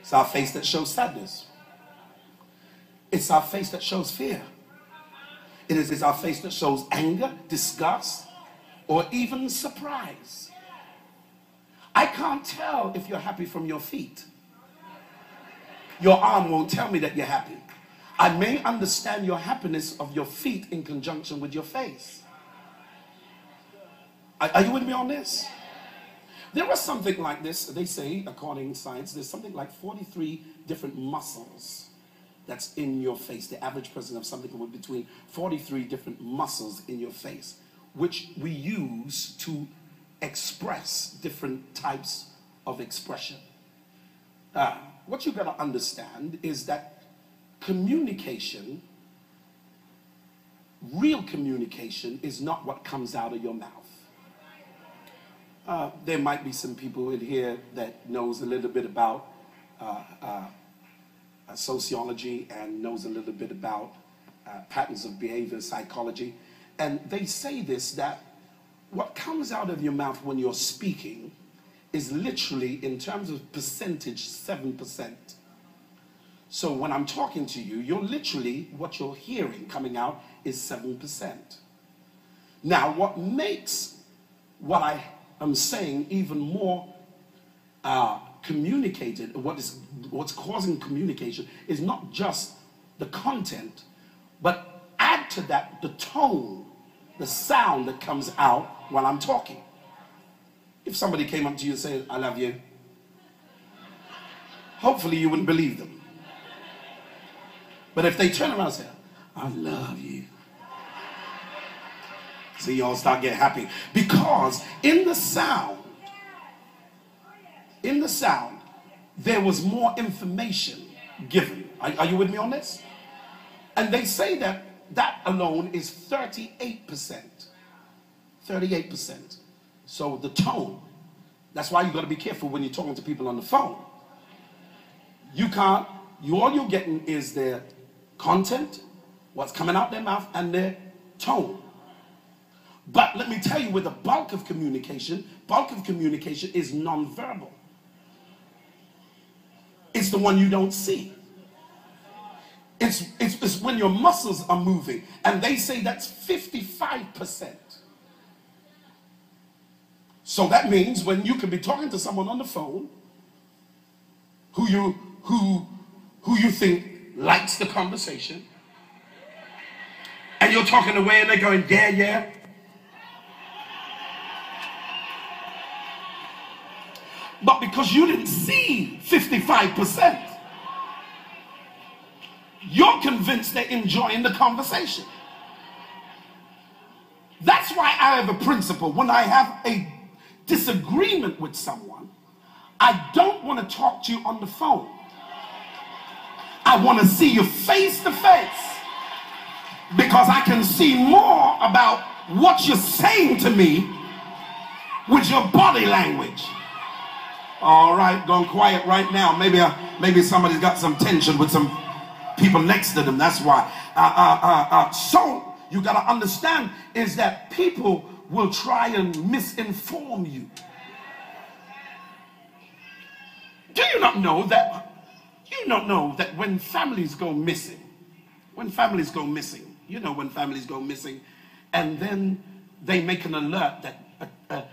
It's our face that shows sadness. It's our face that shows fear. It's our face that shows anger, disgust, or even surprise. I can't tell if you're happy from your feet. Your arm won't tell me that you're happy. I may understand your happiness of your feet in conjunction with your face. Are you with me on this? There was something like this. They say, according to science, there's something like 43 different muscles that's in your face. The average person has something with between 43 different muscles in your face, which we use to express different types of expression. What you got to understand is that communication, real communication, is not what comes out of your mouth. There might be some people in here that knows a little bit about sociology and knows a little bit about patterns of behavior, psychology. And they say this, that what comes out of your mouth when you're speaking is literally, in terms of percentage, 7%. So when I'm talking to you, you're literally, what you're hearing coming out is 7%. Now, what makes what I am saying even more communicated, what's causing communication is not just the content, but add to that the tone, the sound that comes out while I'm talking. If somebody came up to you and said, I love you, hopefully you wouldn't believe them. But if they turn around and say, I love you, see, y'all start getting happy. Because in the sound, there was more information given. Are you with me on this? And they say that that alone is 38%. 38%. So the tone, that's why you got to be careful when you're talking to people on the phone. You can't, all you're getting is their content, what's coming out their mouth, and their tone. But let me tell you, with the bulk of communication is nonverbal. It's the one you don't see. It's when your muscles are moving, and they say that's 55%. So that means when you can be talking to someone on the phone who you think likes the conversation, and you're talking away and they're going, yeah, yeah. But because you didn't see 55%, you're convinced they're enjoying the conversation. That's why I have a principle. When I have a disagreement with someone, I don't want to talk to you on the phone. I want to see you face to face, because I can see more about what you're saying to me with your body language. All right, going quiet right now. Maybe somebody's got some tension with some people next to them. That's why. So you got to understand is that people will try and misinform you. Do you not know that? You don't know that when families go missing, when families go missing, and then they make an alert that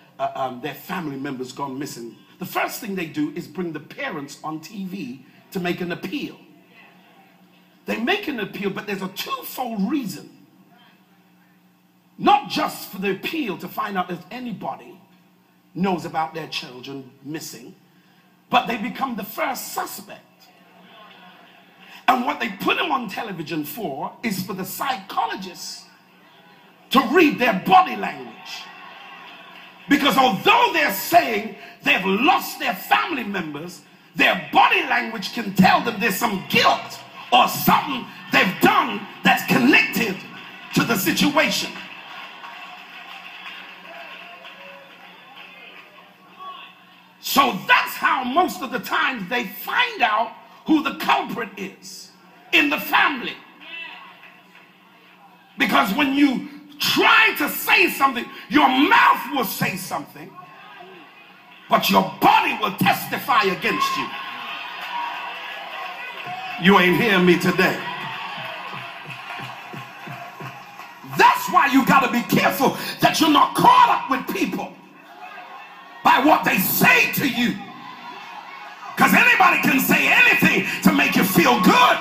their family member's gone missing. The first thing they do is bring the parents on TV to make an appeal. They make an appeal, but there's a twofold reason. Not just for the appeal to find out if anybody knows about their children missing, but they become the first suspect. And what they put them on television for is for the psychologists to read their body language. Because although they're saying they've lost their family members, their body language can tell them there's some guilt or something they've done that's connected to the situation. So that's how most of the time they find out who the culprit is in the family. Because when you try to say something, your mouth will say something, but your body will testify against you. You ain't hearing me today. That's why you got to be careful that you're not caught up with people by what they say to you. Because anybody can say anything to make you feel good.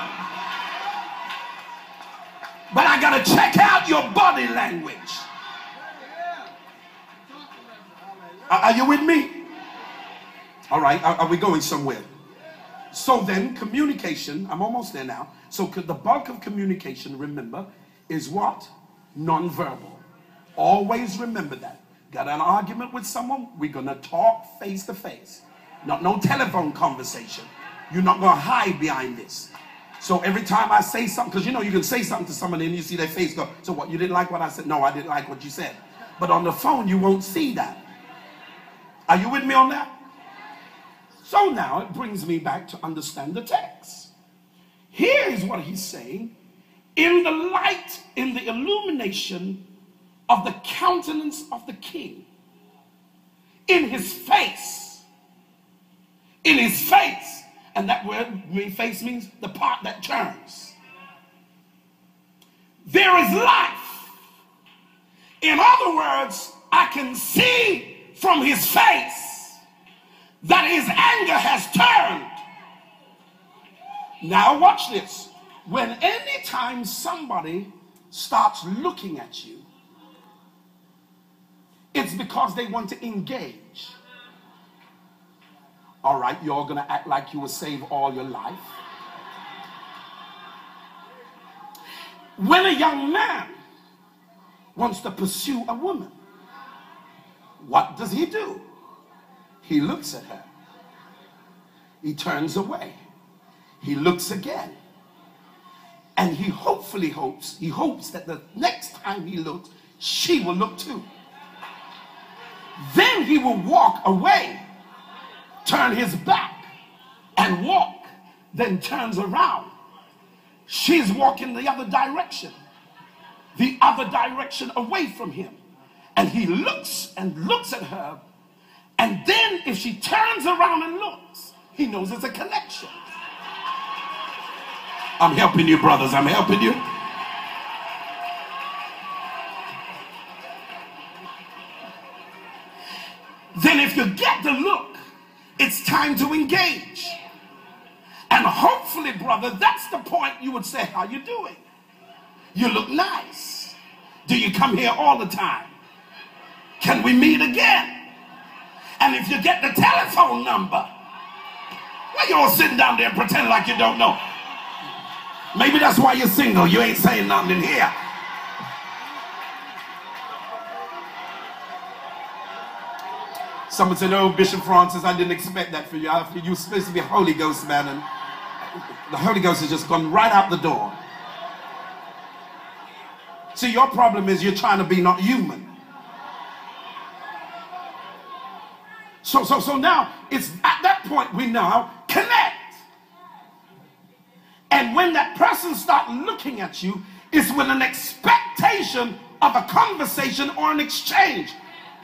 But I got to check out your body language. Are you with me? All right, are we going somewhere? So then communication, I'm almost there now. So the bulk of communication, remember, is what? Nonverbal. Always remember that. Got an argument with someone, we're going to talk face to face. No telephone conversation. You're not going to hide behind this. So every time I say something, because you know you can say something to somebody and you see their face go, so what, you didn't like what I said? No, I didn't like what you said. But on the phone, you won't see that. Are you with me on that? So now it brings me back to understand the text. Here is what he's saying. In the light, in the illumination of the countenance of the king, in his face, and that word face means the part that turns. There is life. In other words, I can see from his face that his anger has turned. Now watch this. When anytime somebody starts looking at you, it's because they want to engage. All right, you're going to act like you were saved all your life. When a young man wants to pursue a woman, what does he do? He looks at her. He turns away. He looks again. And he hopes that the next time he looks, she will look too. Then he will walk away, turn his back and walk, then turns around. She's walking the other direction away from him. And he looks at her, and then if she turns around and looks, he knows it's a connection. I'm helping you, brothers, I'm helping you. Then if you get the look, it's time to engage. And hopefully, brother, that's the point you would say, how you doing? You look nice. Do you come here all the time? Can we meet again? And if you get the telephone number, why you all sitting down there and pretend like you don't know? Maybe that's why you're single. You ain't saying nothing in here. Someone said, oh, Bishop Francis, I didn't expect that for you. You're supposed to be a Holy Ghost man, and the Holy Ghost has just gone right out the door. See, your problem is you're trying to be not human. So now, it's at that point we now connect. And when that person starts looking at you, it's with an expectation of a conversation or an exchange.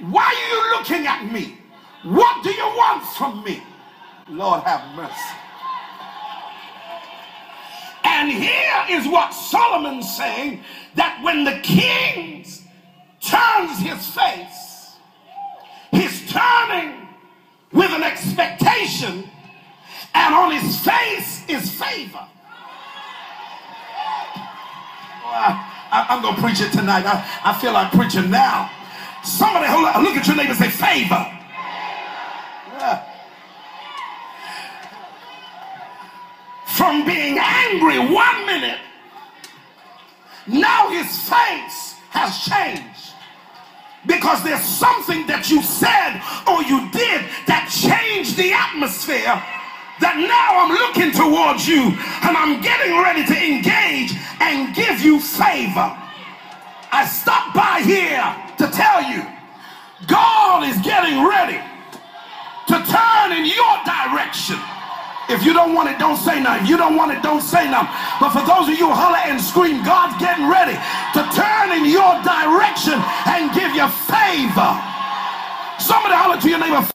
Why are you looking at me? What do you want from me? Lord have mercy. And here is what Solomon's saying, that when the king turns his face, he's turning with an expectation, and on his face is favor. I'm going to preach it tonight. I feel like preaching now. Somebody hold on, look at your neighbor and say favor. Yeah. From being angry 1 minute, now his face has changed. Because there's something that you said or you did that changed the atmosphere, that now I'm looking towards you and I'm getting ready to engage and give you favor. I stopped by here to tell you, God is getting ready to turn in your direction. If you don't want it, don't say nothing. If you don't want it, don't say nothing. But for those of you who holler and scream, God's getting ready to turn in your direction and give you favor. Somebody holler to your neighbor.